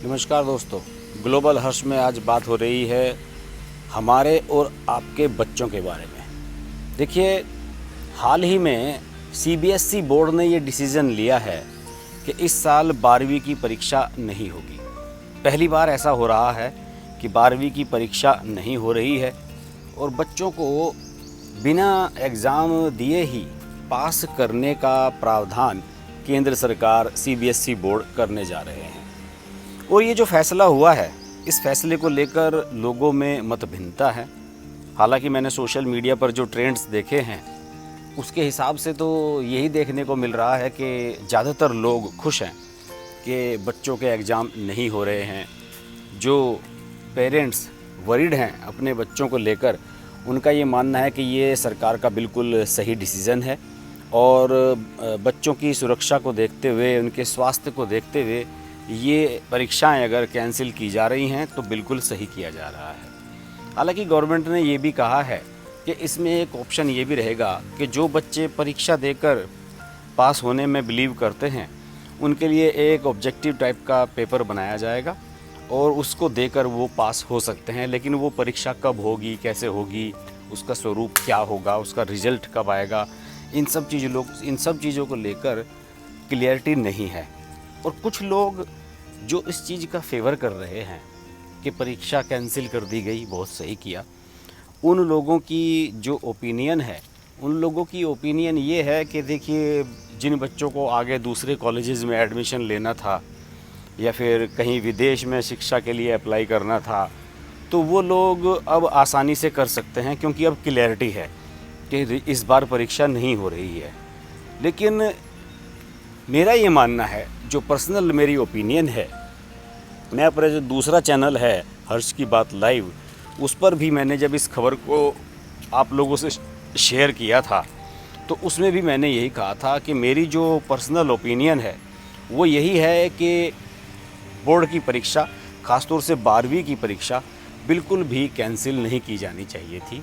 नमस्कार दोस्तों, ग्लोबल हर्ष में आज बात हो रही है हमारे और आपके बच्चों के बारे में। देखिए, हाल ही में सीबीएसई बोर्ड ने ये डिसीज़न लिया है कि इस साल 12वीं की परीक्षा नहीं होगी। पहली बार ऐसा हो रहा है कि 12वीं की परीक्षा नहीं हो रही है और बच्चों को बिना एग्ज़ाम दिए ही पास करने का प्रावधान केंद्र सरकार सीबीएसई बोर्ड करने जा रहे हैं। और ये जो फैसला हुआ है, इस फैसले को लेकर लोगों में मतभिन्नता है। हालांकि मैंने सोशल मीडिया पर जो ट्रेंड्स देखे हैं उसके हिसाब से तो यही देखने को मिल रहा है कि ज़्यादातर लोग खुश हैं कि बच्चों के एग्ज़ाम नहीं हो रहे हैं। जो पेरेंट्स वरीड हैं अपने बच्चों को लेकर, उनका ये मानना है कि ये सरकार का बिल्कुल सही डिसीज़न है और बच्चों की सुरक्षा को देखते हुए, उनके स्वास्थ्य को देखते हुए ये परीक्षाएं अगर कैंसिल की जा रही हैं तो बिल्कुल सही किया जा रहा है। हालांकि गवर्नमेंट ने ये भी कहा है कि इसमें एक ऑप्शन ये भी रहेगा कि जो बच्चे परीक्षा देकर पास होने में बिलीव करते हैं, उनके लिए एक ऑब्जेक्टिव टाइप का पेपर बनाया जाएगा और उसको देकर वो पास हो सकते हैं। लेकिन वो परीक्षा कब होगी, कैसे होगी, उसका स्वरूप क्या होगा, उसका रिजल्ट कब आएगा, इन सब चीज़ों को लेकर क्लियरिटी नहीं है। और कुछ लोग जो इस चीज़ का फेवर कर रहे हैं कि परीक्षा कैंसिल कर दी गई, बहुत सही किया, उन लोगों की जो ओपिनियन है, उन लोगों की ओपिनियन ये है कि देखिए, जिन बच्चों को आगे दूसरे कॉलेजेस में एडमिशन लेना था या फिर कहीं विदेश में शिक्षा के लिए अप्लाई करना था, तो वो लोग अब आसानी से कर सकते हैं क्योंकि अब क्लैरिटी है कि इस बार परीक्षा नहीं हो रही है। लेकिन मेरा ये मानना है, जो पर्सनल मेरी ओपिनियन है, मैं अपना जो दूसरा चैनल है हर्ष की बात लाइव, उस पर भी मैंने जब इस खबर को आप लोगों से शेयर किया था तो उसमें भी मैंने यही कहा था कि मेरी जो पर्सनल ओपिनियन है वो यही है कि बोर्ड की परीक्षा, ख़ासतौर से 12वीं की परीक्षा, बिल्कुल भी कैंसिल नहीं की जानी चाहिए थी।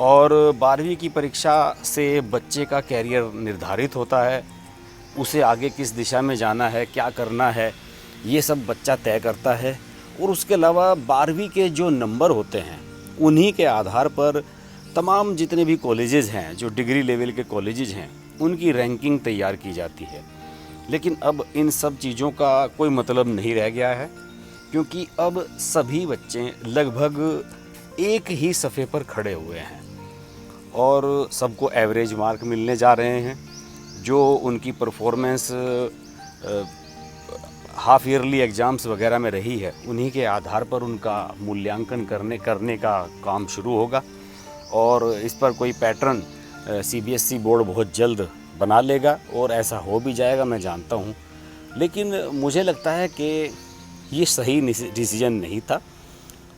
और 12वीं की परीक्षा से बच्चे का कैरियर निर्धारित होता है, उसे आगे किस दिशा में जाना है, क्या करना है, ये सब बच्चा तय करता है। और उसके अलावा 12वीं के जो नंबर होते हैं, उन्हीं के आधार पर तमाम जितने भी कॉलेजेस हैं, जो डिग्री लेवल के कॉलेजेस हैं, उनकी रैंकिंग तैयार की जाती है। लेकिन अब इन सब चीज़ों का कोई मतलब नहीं रह गया है क्योंकि अब सभी बच्चे लगभग एक ही सफ़े पर खड़े हुए हैं और सबको एवरेज मार्क मिलने जा रहे हैं। जो उनकी परफॉर्मेंस हाफ ईयरली एग्ज़ाम्स वगैरह में रही है, उन्हीं के आधार पर उनका मूल्यांकन करने का काम शुरू होगा और इस पर कोई पैटर्न सीबीएसई बोर्ड बहुत जल्द बना लेगा और ऐसा हो भी जाएगा, मैं जानता हूँ। लेकिन मुझे लगता है कि ये सही डिसीजन नहीं था।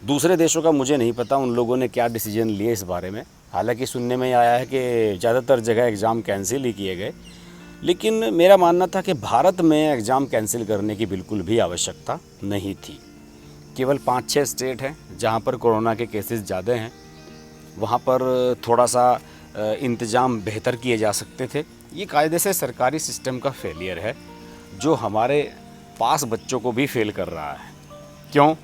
दूसरे देशों का मुझे नहीं पता उन लोगों ने क्या डिसीजन लिए इस बारे में। हालांकि सुनने में आया है कि ज़्यादातर जगह एग्ज़ाम कैंसिल ही किए गए, लेकिन मेरा मानना था कि भारत में एग्ज़ाम कैंसिल करने की बिल्कुल भी आवश्यकता नहीं थी। केवल 5-6 स्टेट हैं जहां पर कोरोना के केसेस ज़्यादा हैं, वहां पर थोड़ा सा इंतज़ाम बेहतर किए जा सकते थे। ये कायदे से सरकारी सिस्टम का फेलियर है जो हमारे पास बच्चों को भी फेल कर रहा है। क्यों?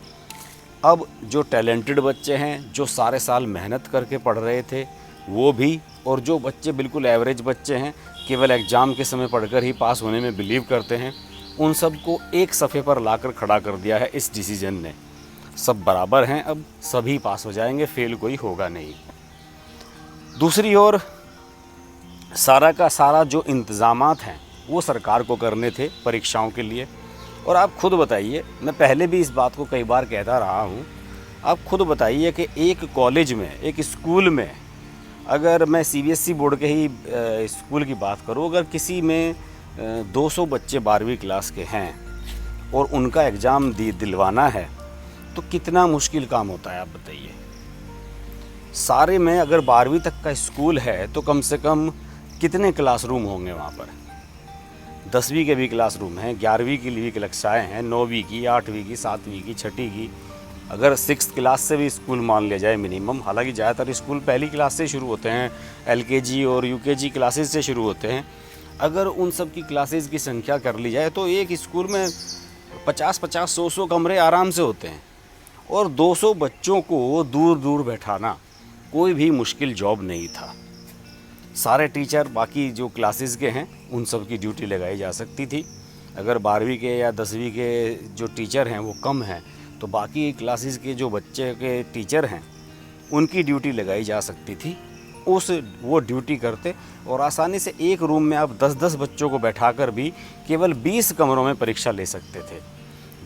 अब जो टैलेंटेड बच्चे हैं, जो सारे साल मेहनत करके पढ़ रहे थे, वो भी, और जो बच्चे बिल्कुल एवरेज बच्चे हैं, केवल एग्ज़ाम के समय पढ़कर ही पास होने में बिलीव करते हैं, उन सब को एक सफ़े पर लाकर खड़ा कर दिया है इस डिसीज़न ने। सब बराबर हैं, अब सभी पास हो जाएंगे, फेल कोई होगा नहीं। दूसरी ओर सारा का सारा जो इंतज़ामात हैं वो सरकार को करने थे परीक्षाओं के लिए। और आप खुद बताइए, मैं पहले भी इस बात को कई बार कहता रहा हूँ, आप खुद बताइए कि एक कॉलेज में, एक स्कूल में, अगर मैं सीबीएसई बोर्ड के ही स्कूल की बात करूँ, अगर किसी में 200 बच्चे 12वीं क्लास के हैं और उनका एग्ज़ाम दिलवाना है तो कितना मुश्किल काम होता है, आप बताइए। सारे में अगर 12वीं तक का स्कूल है तो कम से कम कितने क्लासरूम होंगे वहाँ पर? 10वीं के भी क्लासरूम हैं, 11वीं की भी कक्षाएँ हैं, 9वीं की, 8वीं की, 7वीं की, 6ठी की, अगर 6th क्लास से भी स्कूल मान लिया जाए मिनिमम। हालांकि ज़्यादातर स्कूल पहली क्लास से शुरू होते हैं, एलकेजी और यूकेजी क्लासेस से शुरू होते हैं, अगर उन सब की क्लासेस की संख्या कर ली जाए तो एक स्कूल में 50-50, 100-100 कमरे आराम से होते हैं, और 200 बच्चों को दूर दूर बैठाना कोई भी मुश्किल जॉब नहीं था। सारे टीचर बाकी जो क्लासेस के हैं उन सब की ड्यूटी लगाई जा सकती थी। अगर 12वीं के या 10वीं के जो टीचर हैं वो कम हैं, तो बाकी क्लासेस के जो बच्चे के टीचर हैं उनकी ड्यूटी लगाई जा सकती थी। वो ड्यूटी करते और आसानी से एक रूम में आप 10-10 बच्चों को बैठाकर भी केवल 20 कमरों में परीक्षा ले सकते थे,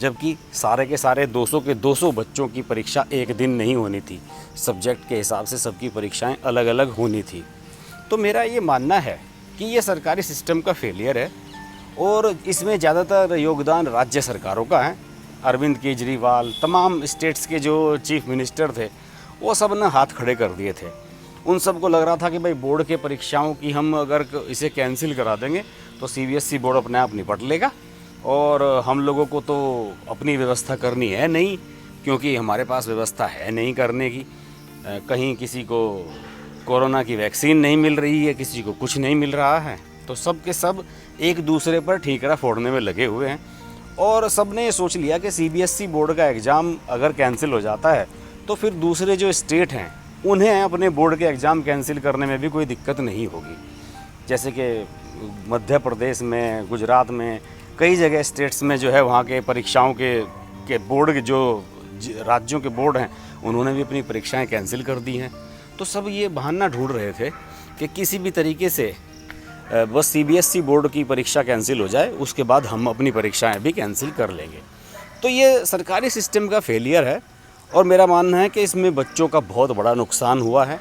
जबकि सारे के सारे 200 के 200 बच्चों की परीक्षा एक दिन नहीं होनी थी। सब्जेक्ट के हिसाब से सबकी परीक्षाएं अलग अलग होनी थी। तो मेरा ये मानना है कि ये सरकारी सिस्टम का फेलियर है, और इसमें ज़्यादातर योगदान राज्य सरकारों का है। अरविंद केजरीवाल, तमाम स्टेट्स के जो चीफ मिनिस्टर थे, वो सब ने हाथ खड़े कर दिए थे। उन सबको लग रहा था कि भाई बोर्ड के परीक्षाओं की हम अगर इसे कैंसिल करा देंगे तो सीबीएसई बोर्ड अपने आप निपट लेगा, और हम लोगों को तो अपनी व्यवस्था करनी है नहीं, क्योंकि हमारे पास व्यवस्था है नहीं करने की। कहीं किसी को कोरोना की वैक्सीन नहीं मिल रही है, किसी को कुछ नहीं मिल रहा है, तो सब के सब एक दूसरे पर ठीकरा फोड़ने में लगे हुए हैं। और सब ने ये सोच लिया कि सीबीएसई बोर्ड का एग्ज़ाम अगर कैंसिल हो जाता है तो फिर दूसरे जो स्टेट हैं उन्हें अपने बोर्ड के एग्ज़ाम कैंसिल करने में भी कोई दिक्कत नहीं होगी। जैसे कि मध्य प्रदेश में, गुजरात में, कई जगह स्टेट्स में जो है वहाँ के परीक्षाओं के बोर्ड के जो राज्यों के बोर्ड हैं उन्होंने भी अपनी परीक्षाएं कैंसिल कर दी हैं। तो सब ये बहाना ढूंढ रहे थे कि किसी भी तरीके से बस सीबीएसई बोर्ड की परीक्षा कैंसिल हो जाए, उसके बाद हम अपनी परीक्षाएं भी कैंसिल कर लेंगे। तो ये सरकारी सिस्टम का फेलियर है, और मेरा मानना है कि इसमें बच्चों का बहुत बड़ा नुकसान हुआ है।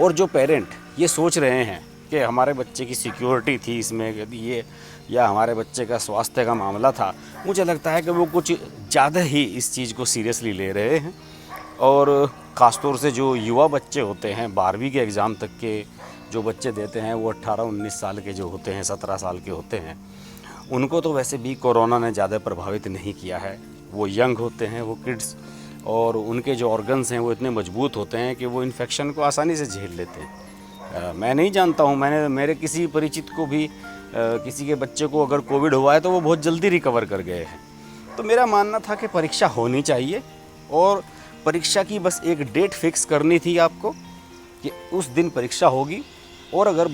और जो पेरेंट ये सोच रहे हैं कि हमारे बच्चे की सिक्योरिटी थी इसमें, ये या हमारे बच्चे का स्वास्थ्य का मामला था, मुझे लगता है कि वो कुछ ज़्यादा ही इस चीज़ को सीरियसली ले रहे हैं। और ख़ासतौर से जो युवा बच्चे होते हैं, 12वीं के एग्ज़ाम तक के जो बच्चे देते हैं, वो 18-19 साल के जो होते हैं, 17 साल के होते हैं, उनको तो वैसे भी कोरोना ने ज़्यादा प्रभावित नहीं किया है। वो यंग होते हैं, वो किड्स, और उनके जो ऑर्गन्स हैं वो इतने मजबूत होते हैं कि वो इन्फेक्शन को आसानी से झेल लेते हैं। मैं नहीं जानता हूँ, मैंने मेरे किसी परिचित को भी किसी के बच्चे को अगर कोविड हुआ है तो वो बहुत जल्दी रिकवर कर गए हैं। तो मेरा मानना था कि परीक्षा होनी चाहिए, और परीक्षा की बस एक डेट फिक्स करनी थी आपको कि उस दिन परीक्षा होगी। और अगर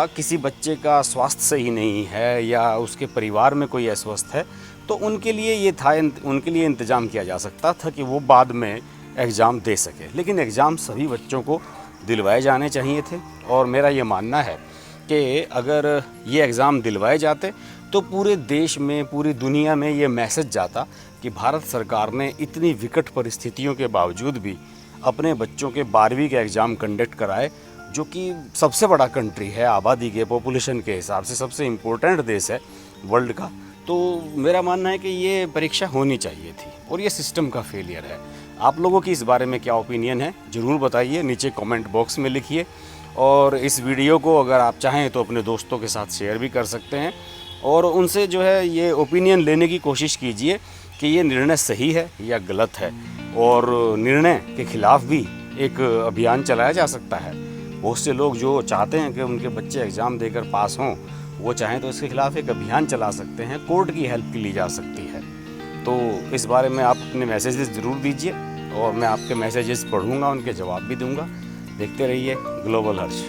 किसी बच्चे का स्वास्थ्य सही नहीं है या उसके परिवार में कोई अस्वस्थ है, तो उनके लिए इंतज़ाम किया जा सकता था कि वो बाद में एग्ज़ाम दे सके। लेकिन एग्ज़ाम सभी बच्चों को दिलवाए जाने चाहिए थे, और मेरा ये मानना है कि अगर ये एग्ज़ाम दिलवाए जाते तो पूरे देश में, पूरी दुनिया में ये मैसेज जाता कि भारत सरकार ने इतनी विकट परिस्थितियों के बावजूद भी अपने बच्चों के 12वीं के एग्ज़ाम कंडक्ट कराए, जो कि सबसे बड़ा कंट्री है आबादी के, पॉपुलेशन के हिसाब से सबसे इम्पोर्टेंट देश है वर्ल्ड का। तो मेरा मानना है कि ये परीक्षा होनी चाहिए थी, और ये सिस्टम का फेलियर है। आप लोगों की इस बारे में क्या ओपिनियन है, ज़रूर बताइए, नीचे कमेंट बॉक्स में लिखिए। और इस वीडियो को अगर आप चाहें तो अपने दोस्तों के साथ शेयर भी कर सकते हैं, और उनसे जो है ये ओपिनियन लेने की कोशिश कीजिए कि ये निर्णय सही है या गलत है। और निर्णय के खिलाफ भी एक अभियान चलाया जा सकता है। बहुत से लोग जो चाहते हैं कि उनके बच्चे एग्ज़ाम देकर पास हों, वो चाहें तो इसके खिलाफ एक अभियान चला सकते हैं, कोर्ट की हेल्प ली जा सकती है। तो इस बारे में आप अपने मैसेजेस ज़रूर दीजिए, और मैं आपके मैसेजेस पढ़ूंगा, उनके जवाब भी दूंगा। देखते रहिए ग्लोबल हर्ष।